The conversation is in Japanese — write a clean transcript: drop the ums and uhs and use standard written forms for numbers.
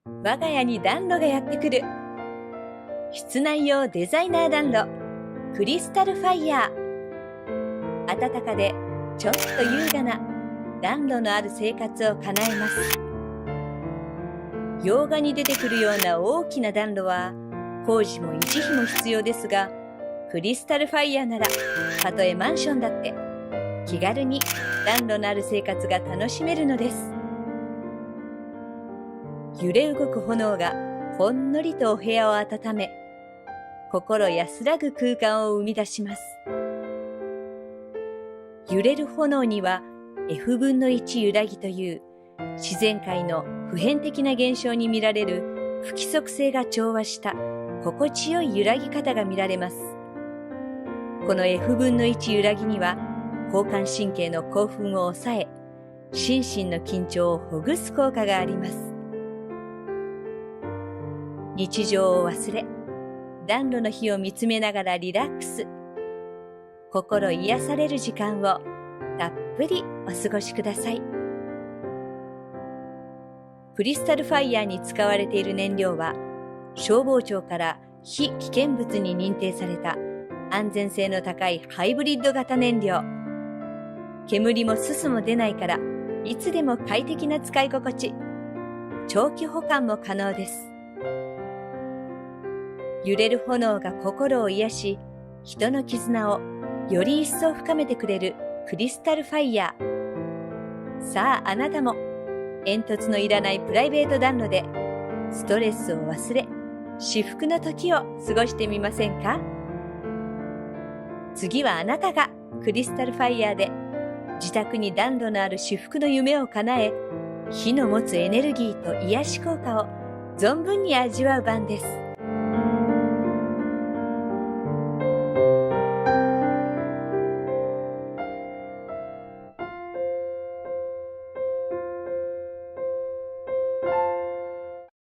我が家に暖炉がやってくる。室内用デザイナー暖炉、クリスタルファイヤー。暖かでちょっと優雅な暖炉のある生活を叶えます。洋画に出てくるような大きな暖炉は工事も維持費も必要ですが、クリスタルファイヤーならたとえマンションだって気軽に暖炉のある生活が楽しめるのです。揺れ動く炎がほんのりとお部屋を温め、心安らぐ空間を生み出します。揺れる炎には F 分の1揺らぎという自然界の普遍的な現象に見られる不規則性が調和した心地よい揺らぎ方が見られます。この F 分の1揺らぎには交感神経の興奮を抑え、心身の緊張をほぐす効果があります。日常を忘れ、暖炉の火を見つめながらリラックス。心癒される時間をたっぷりお過ごしください。クリスタルファイヤーに使われている燃料は、消防庁から非危険物に認定された安全性の高いハイブリッド型燃料。煙もすすも出ないから、いつでも快適な使い心地。長期保管も可能です。揺れる炎が心を癒し、人の絆をより一層深めてくれるクリスタルファイヤー。さああなたも煙突のいらないプライベート暖炉でストレスを忘れ、至福の時を過ごしてみませんか？次はあなたがクリスタルファイヤーで自宅に暖炉のある至福の夢を叶え、火の持つエネルギーと癒し効果を存分に味わう番です。